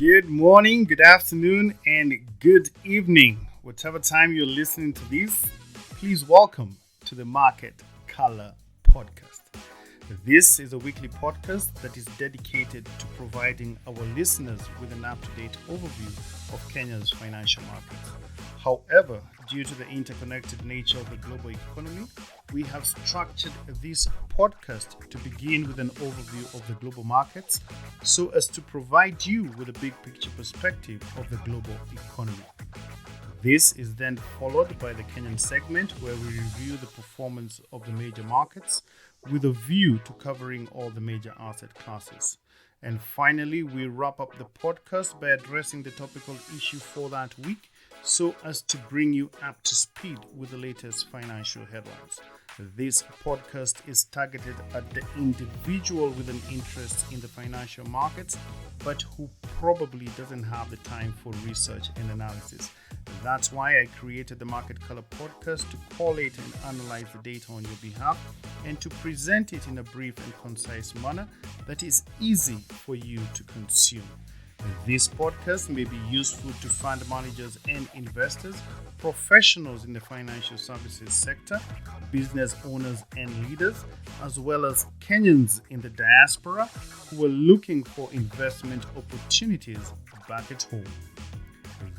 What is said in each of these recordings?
Good morning, good afternoon, and good evening. Whatever time you're listening to this, please welcome to the Market Color Podcast. This is a weekly podcast that is dedicated to providing our listeners with an up-to-date overview of Kenya's financial markets. However, due to the interconnected nature of the global economy, we have structured this podcast to begin with an overview of the global markets so as to provide you with a big picture perspective of the global economy. This is then followed by the Kenyan segment where we review the performance of the major markets with a view to covering all the major asset classes. And finally, we wrap up the podcast by addressing the topical issue for that week so as to bring you up to speed with the latest financial headlines. This podcast is targeted at the individual with an interest in the financial markets, but who probably doesn't have the time for research and analysis. That's why I created the Market Color Podcast to collate and analyze the data on your behalf and to present it in a brief and concise manner that is easy for you to consume. This podcast may be useful to fund managers and investors, professionals in the financial services sector, business owners and leaders, as well as Kenyans in the diaspora who are looking for investment opportunities back at home.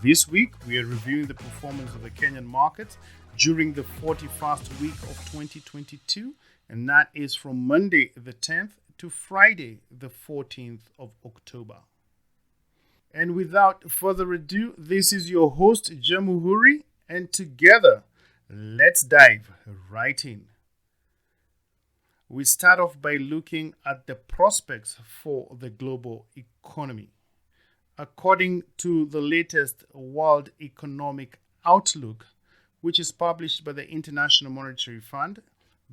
This week, we are reviewing the performance of the Kenyan markets during the 41st week of 2022, and that is from Monday the 10th to Friday the 14th of October. And without further ado, this is your host, Jamuhuri, and together, let's dive right in. We start off by looking at the prospects for the global economy. According to the latest World Economic Outlook, which is published by the International Monetary Fund,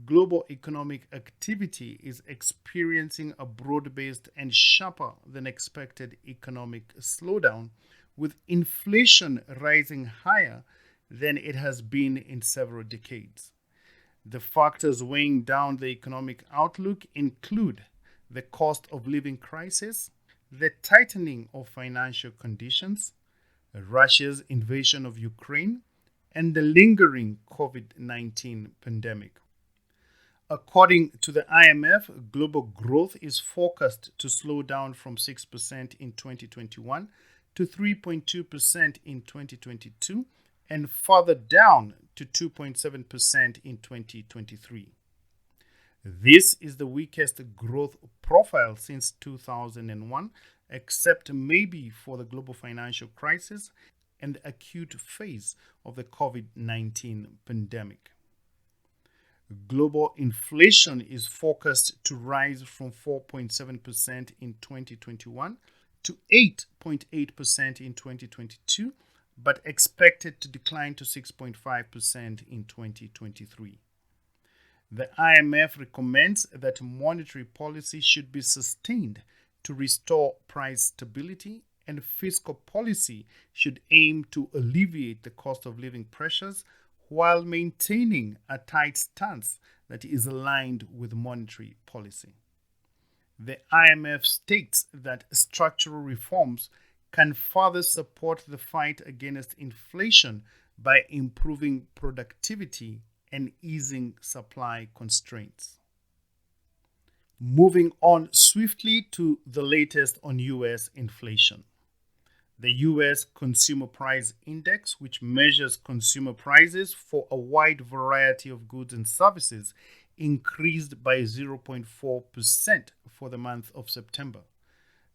global economic activity is experiencing a broad-based and sharper than expected economic slowdown, with inflation rising higher than it has been in several decades. The factors weighing down the economic outlook include the cost of living crisis, the tightening of financial conditions, Russia's invasion of Ukraine, and the lingering COVID-19 pandemic. According to the IMF, global growth is forecast to slow down from 6% in 2021 to 3.2% in 2022 and further down to 2.7% in 2023. This is the weakest growth profile since 2001, except maybe for the global financial crisis and the acute phase of the COVID-19 pandemic. Global inflation is forecast to rise from 4.7% in 2021 to 8.8% in 2022, but expected to decline to 6.5% in 2023. The IMF recommends that monetary policy should be sustained to restore price stability, and fiscal policy should aim to alleviate the cost of living pressures while maintaining a tight stance that is aligned with monetary policy. The IMF states that structural reforms can further support the fight against inflation by improving productivity and easing supply constraints. Moving on swiftly to the latest on U.S. inflation. The U.S. Consumer Price Index, which measures consumer prices for a wide variety of goods and services, increased by 0.4% for the month of September.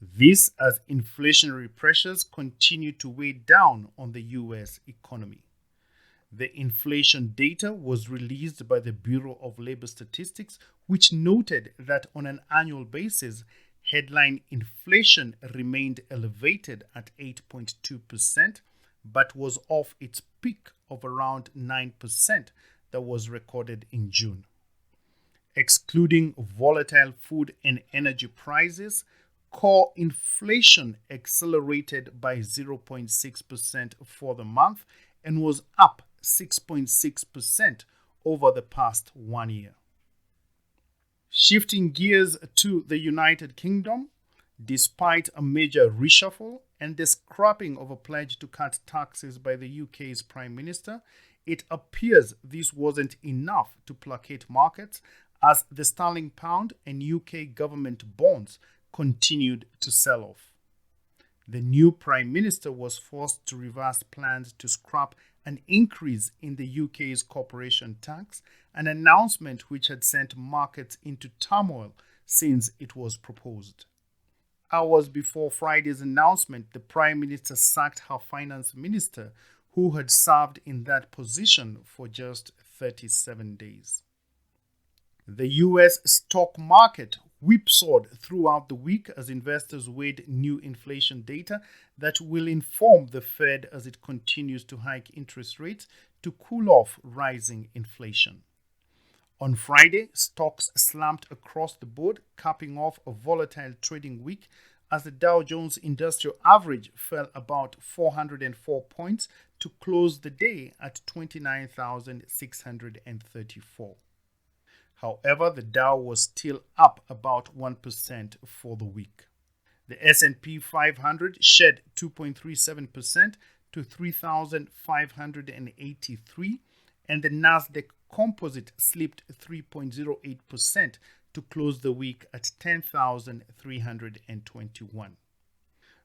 This as inflationary pressures continue to weigh down on the U.S. economy. The inflation data was released by the Bureau of Labor Statistics, which noted that on an annual basis, headline inflation remained elevated at 8.2%, but was off its peak of around 9% that was recorded in June. Excluding volatile food and energy prices, core inflation accelerated by 0.6% for the month and was up 6.6% over the past 1 year. Shifting gears to the United Kingdom, despite a major reshuffle, and the scrapping of a pledge to cut taxes by the UK's Prime Minister, it appears this wasn't enough to placate markets as the sterling pound and UK government bonds continued to sell off. The new Prime Minister was forced to reverse plans to scrap an increase in the UK's corporation tax, an announcement which had sent markets into turmoil since it was proposed. Hours before Friday's announcement, the Prime Minister sacked her finance minister, who had served in that position for just 37 days. The US stock market whipsawed throughout the week as investors weighed new inflation data that will inform the Fed as it continues to hike interest rates to cool off rising inflation. On Friday, stocks slumped across the board, capping off a volatile trading week as the Dow Jones Industrial Average fell about 404 points to close the day at 29,634. However, the Dow was still up about 1% for the week. The S&P 500 shed 2.37% to 3,583, and the Nasdaq Composite slipped 3.08% to close the week at 10,321.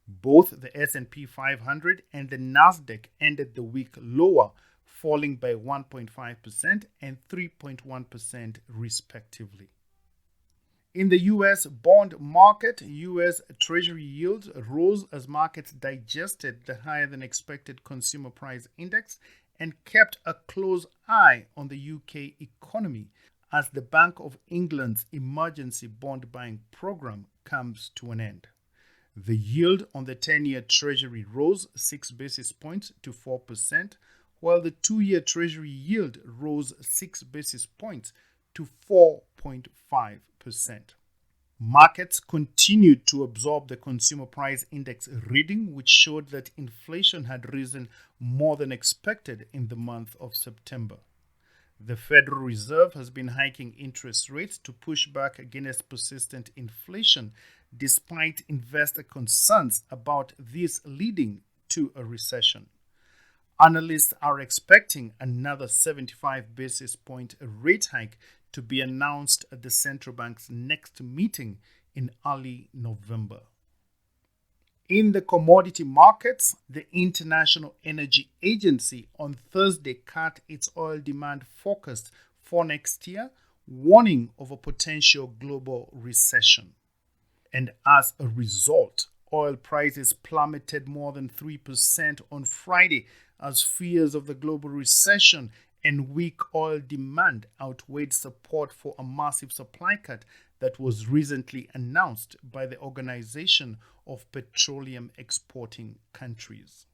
Both the S&P 500 and the Nasdaq ended the week lower, falling by 1.5% and 3.1% respectively. In the U.S. bond market, U.S. Treasury yields rose as markets digested the higher-than-expected consumer price index and kept a close eye on the UK economy as the Bank of England's emergency bond buying program comes to an end. The yield on the 10-year Treasury rose 6 basis points to 4%, while the 2-year Treasury yield rose 6 basis points to 4.5%. Markets continued to absorb the consumer price index reading, which showed that inflation had risen more than expected in the month of September. The Federal Reserve has been hiking interest rates to push back against persistent inflation, despite investor concerns about this leading to a recession. Analysts are expecting another 75 basis point rate hike to be announced at the central bank's next meeting in early November. In the commodity markets, the International Energy Agency on Thursday cut its oil demand forecast for next year, warning of a potential global recession. And as a result, oil prices plummeted more than 3% on Friday as fears of the global recession and weak oil demand outweighed support for a massive supply cut that was recently announced by the Organization of Petroleum Exporting Countries.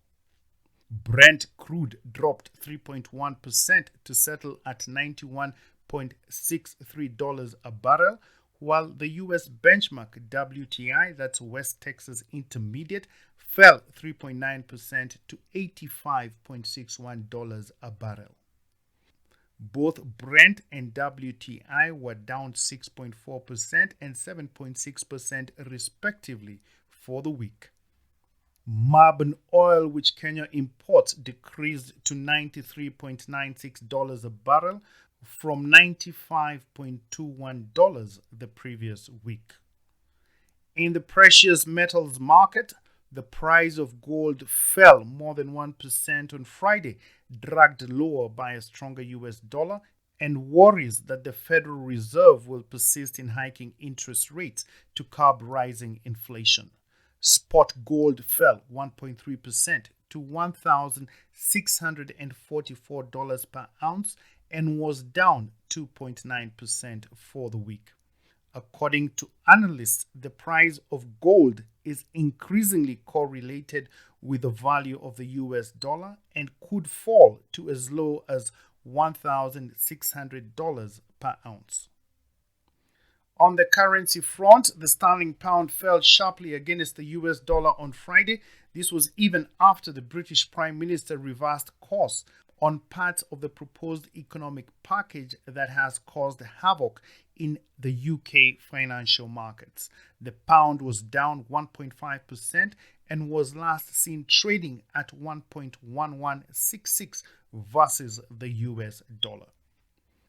Brent crude dropped 3.1% to settle at $91.63 a barrel, while the U.S. benchmark WTI, that's West Texas Intermediate, fell 3.9% to $85.61 a barrel. Both Brent and WTI were down 6.4% and 7.6% respectively for the week. Marbon oil, which Kenya imports, decreased to $93.96 a barrel from $95.21 the previous week. In the precious metals market, the price of gold fell more than 1% on Friday, dragged lower by a stronger US dollar and worries that the Federal Reserve will persist in hiking interest rates to curb rising inflation. Spot gold fell 1.3% to $1,644 per ounce and was down 2.9% for the week. According to analysts, the price of gold is increasingly correlated with the value of the US dollar and could fall to as low as $1,600 per ounce. On the currency front, the sterling pound fell sharply against the US dollar on Friday. This was even after the British Prime Minister reversed course on parts of the proposed economic package that has caused havoc in the UK financial markets. The pound was down 1.5% and was last seen trading at 1.1166 versus the US dollar.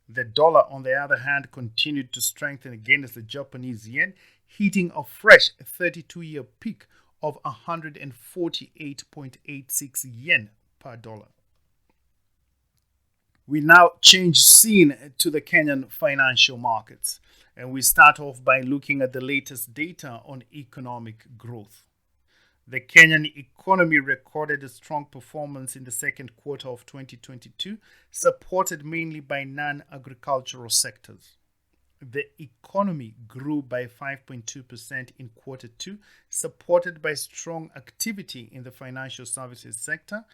The dollar, on the other hand, continued to strengthen against the Japanese yen, hitting a fresh 32-year peak of 148.86 yen per dollar. We now change scene to the Kenyan financial markets, and we start off by looking at the latest data on economic growth. The Kenyan economy recorded a strong performance in the second quarter of 2022, supported mainly by non-agricultural sectors. The economy grew by 5.2% in quarter two, supported by strong activity in the financial services sector,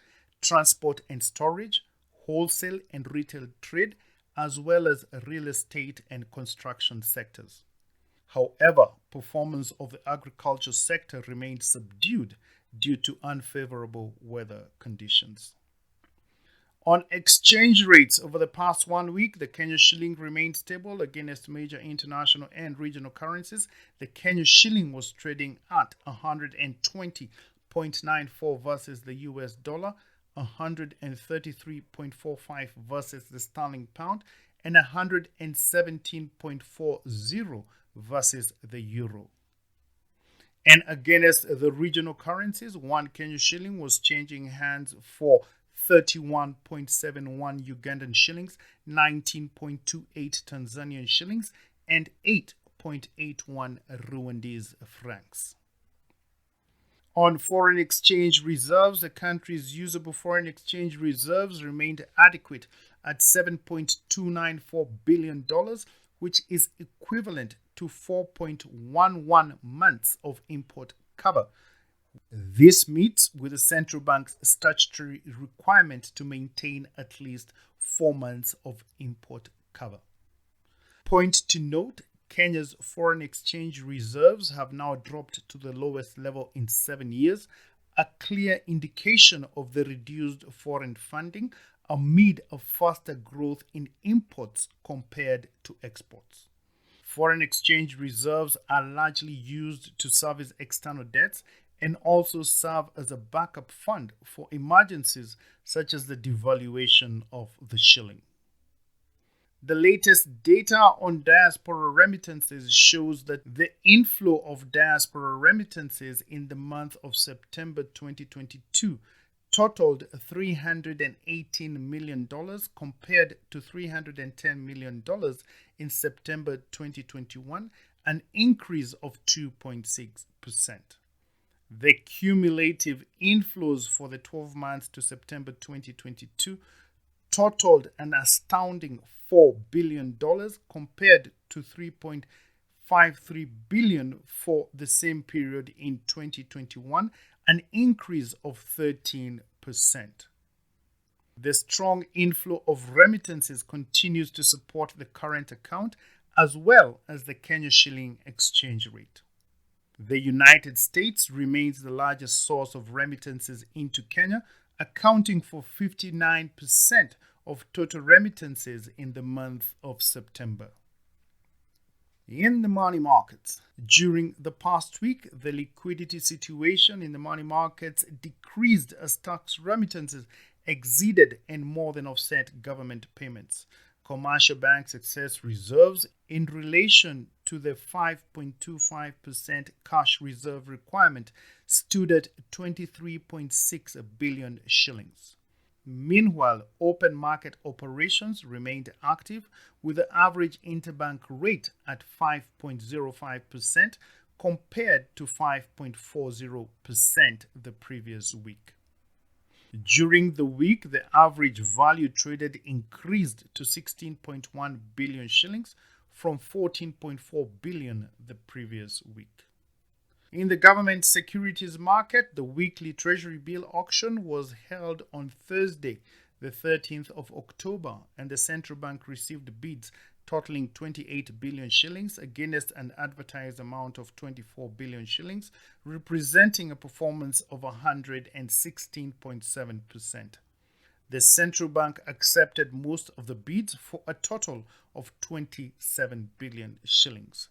transport and storage, wholesale and retail trade, as well as real estate and construction sectors. However, performance of the agriculture sector remained subdued due to unfavorable weather conditions. On exchange rates over the past 1 week, the Kenya shilling remained stable against major international and regional currencies. The Kenya shilling was trading at 120.94 versus the US dollar, 133.45 versus the sterling pound, and 117.40 versus the euro. And against the regional currencies, one Kenya shilling was changing hands for 31.71 Ugandan shillings, 19.28 Tanzanian shillings, and 8.81 Rwandese francs. On foreign exchange reserves, the country's usable foreign exchange reserves remained adequate at $7.294 billion, which is equivalent to 4.11 months of import cover. This meets with the central bank's statutory requirement to maintain at least 4 months of import cover. Point to note, Kenya's foreign exchange reserves have now dropped to the lowest level in 7 years, a clear indication of the reduced foreign funding amid a faster growth in imports compared to exports. Foreign exchange reserves are largely used to service external debts and also serve as a backup fund for emergencies such as the devaluation of the shilling. The latest data on diaspora remittances shows that the inflow of diaspora remittances in the month of September 2022 totaled $318 million compared to $310 million in September 2021, an increase of 2.6%. The cumulative inflows for the 12 months to September 2022 totaled an astounding $4 billion compared to $3.53 billion for the same period in 2021, an increase of 13%. The strong inflow of remittances continues to support the current account as well as the Kenya shilling exchange rate. The United States remains the largest source of remittances into Kenya, accounting for 59% of total remittances in the month of September. In the money markets, during the past week, the liquidity situation in the money markets decreased as tax remittances exceeded and more than offset government payments. Commercial banks' excess reserves in relation to the 5.25% cash reserve requirement stood at 23.6 billion shillings. Meanwhile, open market operations remained active with the average interbank rate at 5.05% compared to 5.40% the previous week. During the week, the average value traded increased to 16.1 billion shillings from 14.4 billion the previous week. In the government securities market, the weekly Treasury bill auction was held on Thursday, the 13th of October, and the central bank received bids totaling 28 billion shillings against an advertised amount of 24 billion shillings, representing a performance of 116.7%. The central bank accepted most of the bids for a total of 27 billion shillings.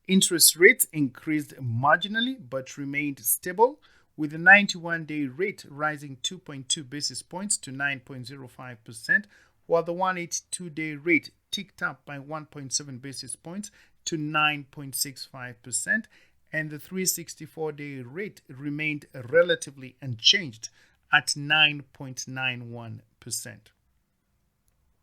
Interest rates increased marginally but remained stable, with the 91-day rate rising 2.2 basis points to 9.05%, while the 182-day rate ticked up by 1.7 basis points to 9.65%, and the 364-day rate remained relatively unchanged at 9.91%.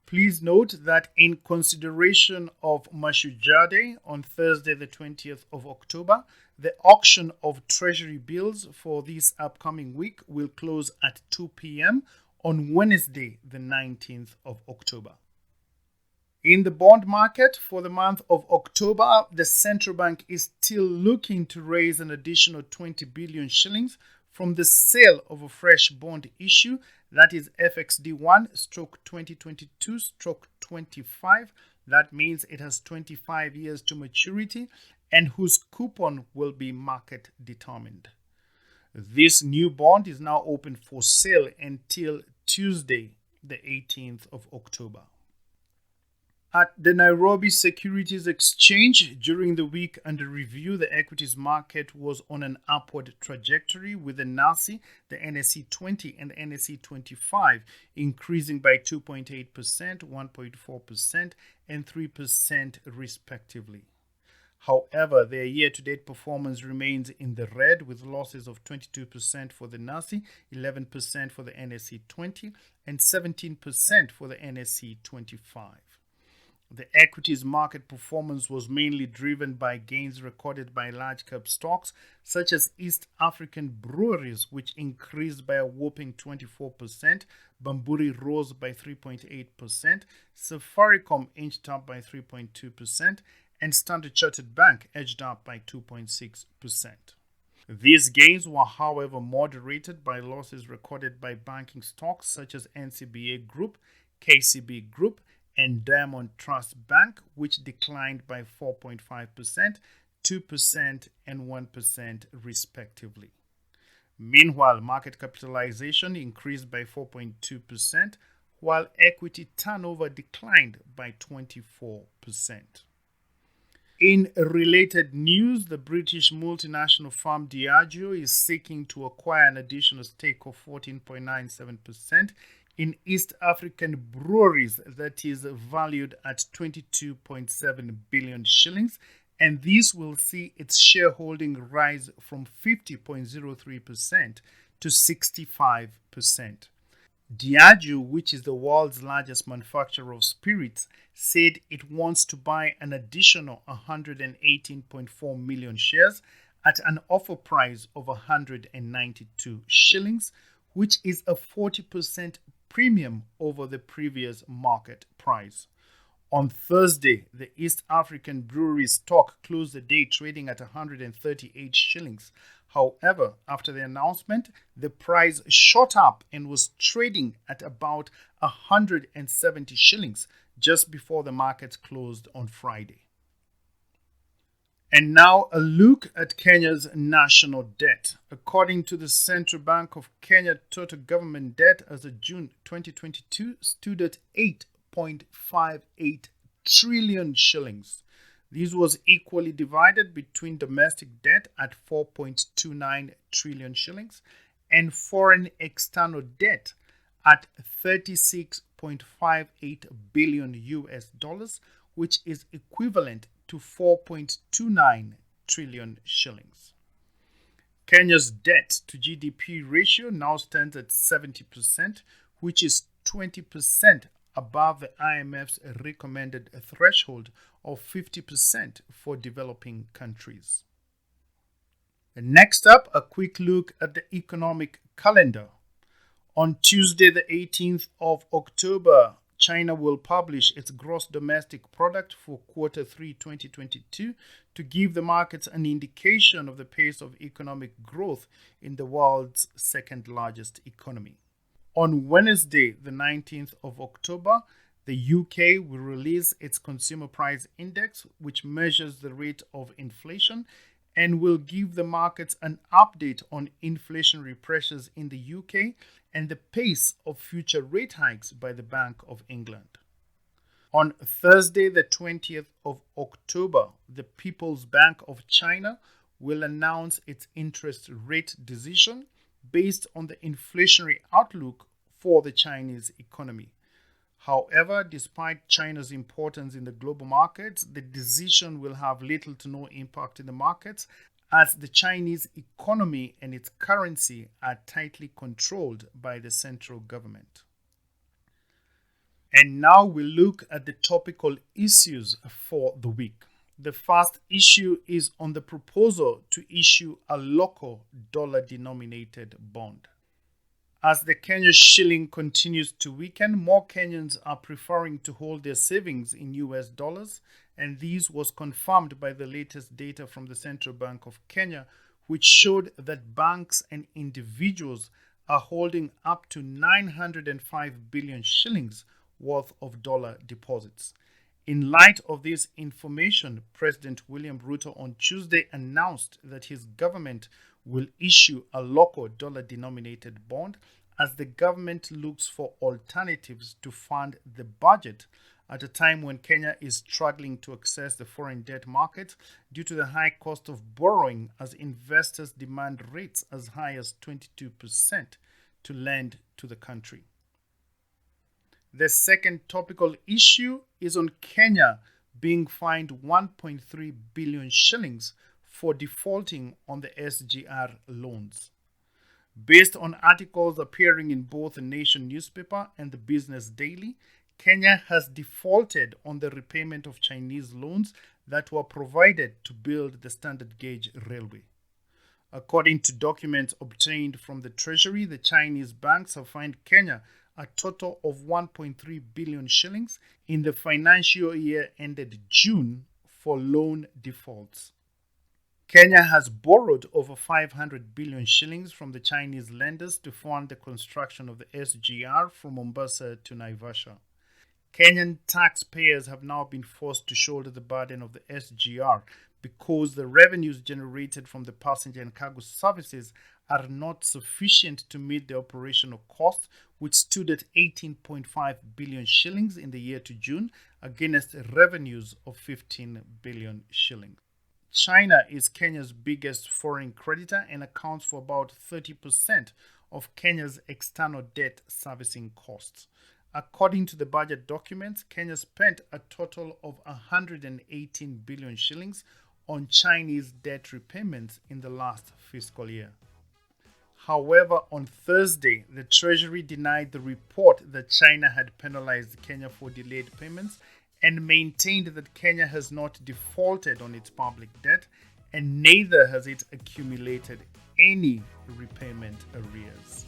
Please note that in consideration of Mashujade on Thursday, the 20th of October, the auction of Treasury bills for this upcoming week will close at 2 p.m. on Wednesday, the 19th of October. In the bond market for the month of October, the central bank is still looking to raise an additional 20 billion shillings from the sale of a fresh bond issue, that is FXD1/2022/25. That means it has 25 years to maturity and whose coupon will be market determined. This new bond is now open for sale until Tuesday, the 18th of October. At the Nairobi Securities Exchange, during the week under review, the equities market was on an upward trajectory, with the NASI, the NSE 20 and the NSE 25 increasing by 2.8%, 1.4% and 3% respectively. However, their year-to-date performance remains in the red, with losses of 22% for the NASI, 11% for the NSE 20 and 17% for the NSE 25. The equities market performance was mainly driven by gains recorded by large cap stocks such as East African breweries, which increased by a whopping 24%, Bamburi rose by 3.8%, Safaricom inched up by 3.2%, and Standard Chartered Bank edged up by 2.6%. These gains were, however, moderated by losses recorded by banking stocks such as NCBA Group, KCB Group, and Diamond Trust Bank, which declined by 4.5%, 2% and 1% respectively. Meanwhile, market capitalization increased by 4.2%, while equity turnover declined by 24%. In related news, the British multinational firm Diageo is seeking to acquire an additional stake of 14.97% in East African breweries, that is valued at 22.7 billion shillings, and this will see its shareholding rise from 50.03% to 65%. Diageo, which is the world's largest manufacturer of spirits, said it wants to buy an additional 118.4 million shares at an offer price of 192 shillings, which is a 40% premium over the previous market price. On Thursday, the East African brewery stock closed the day trading at 138 shillings. However, after the announcement, the price shot up and was trading at about 170 shillings just before the market closed on Friday. And now a look at Kenya's national debt. According to the Central Bank of Kenya, total government debt as of June 2022 stood at 8.58 trillion shillings. This was equally divided between domestic debt at 4.29 trillion shillings and foreign external debt at 36.58 billion US dollars, which is equivalent to 4.29 trillion shillings. Kenya's debt to GDP ratio now stands at 70%, which is 20% above the IMF's recommended threshold of 50% for developing countries. And next up, a quick look at the economic calendar. On Tuesday, the 18th of October, China will publish its gross domestic product for quarter 3 2022 to give the markets an indication of the pace of economic growth in the world's second largest economy. On Wednesday, the 19th of October, the UK will release its Consumer Price Index, which measures the rate of inflation, and will give the markets an update on inflationary pressures in the UK and the pace of future rate hikes by the Bank of England. On Thursday, the 20th of October, the People's Bank of China will announce its interest rate decision based on the inflationary outlook for the Chinese economy. However, despite China's importance in the global markets, the decision will have little to no impact in the markets as the Chinese economy and its currency are tightly controlled by the central government. And now we look at the topical issues for the week. The first issue is on the proposal to issue a local dollar-denominated bond. As the Kenya shilling continues to weaken, more Kenyans are preferring to hold their savings in US dollars, and this was confirmed by the latest data from the Central Bank of Kenya, which showed that banks and individuals are holding up to 905 billion shillings worth of dollar deposits. In light of this information, President William Ruto on Tuesday announced that his government will issue a local dollar-denominated bond as the government looks for alternatives to fund the budget at a time when Kenya is struggling to access the foreign debt market due to the high cost of borrowing as investors demand rates as high as 22% to lend to the country. The second topical issue is on Kenya being fined 1.3 billion shillings for defaulting on the SGR loans. Based on articles appearing in both the Nation newspaper and the Business Daily, Kenya has defaulted on the repayment of Chinese loans that were provided to build the standard gauge railway. According to documents obtained from the Treasury, the Chinese banks have fined Kenya a total of 1.3 billion shillings in the financial year ended June for loan defaults. Kenya has borrowed over 500 billion shillings from the Chinese lenders to fund the construction of the SGR from Mombasa to Naivasha. Kenyan taxpayers have now been forced to shoulder the burden of the SGR because the revenues generated from the passenger and cargo services are not sufficient to meet the operational costs, which stood at 18.5 billion shillings in the year to June against revenues of 15 billion shillings. China is Kenya's biggest foreign creditor and accounts for about 30% of Kenya's external debt servicing costs. According to the budget documents, Kenya spent a total of 118 billion shillings on Chinese debt repayments in the last fiscal year. However, on Thursday, the Treasury denied the report that China had penalized Kenya for delayed payments and maintained that Kenya has not defaulted on its public debt and neither has it accumulated any repayment arrears.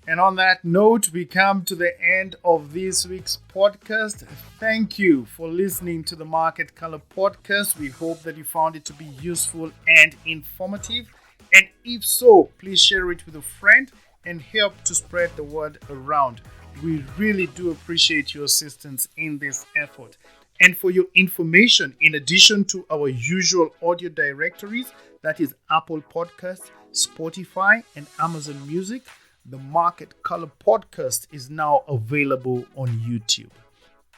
And on that note, we come to the end of this week's podcast. Thank you for listening to the Market Color podcast. We hope that you found it to be useful and informative. And if so, please share it with a friend and help to spread the word around. We really do appreciate your assistance in this effort. And for your information, in addition to our usual audio directories, that is Apple Podcasts, Spotify, and Amazon Music, the Market Color podcast is now available on YouTube.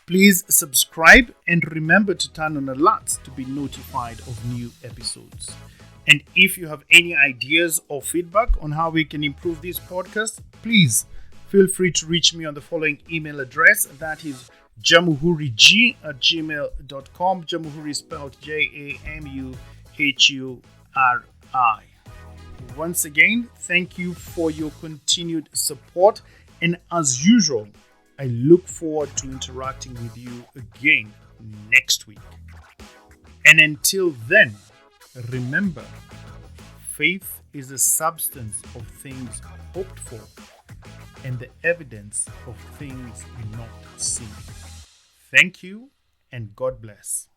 Please subscribe and remember to turn on alerts to be notified of new episodes. And if you have any ideas or feedback on how we can improve this podcast, please feel free to reach me on the following email address. That is jamuhuri@gmail.com. Jamuhuri is spelled Jamuhuri. Once again, thank you for your continued support. And as usual, I look forward to interacting with you again next week. And until then, remember, faith is the substance of things hoped for and the evidence of things not seen. Thank you and God bless.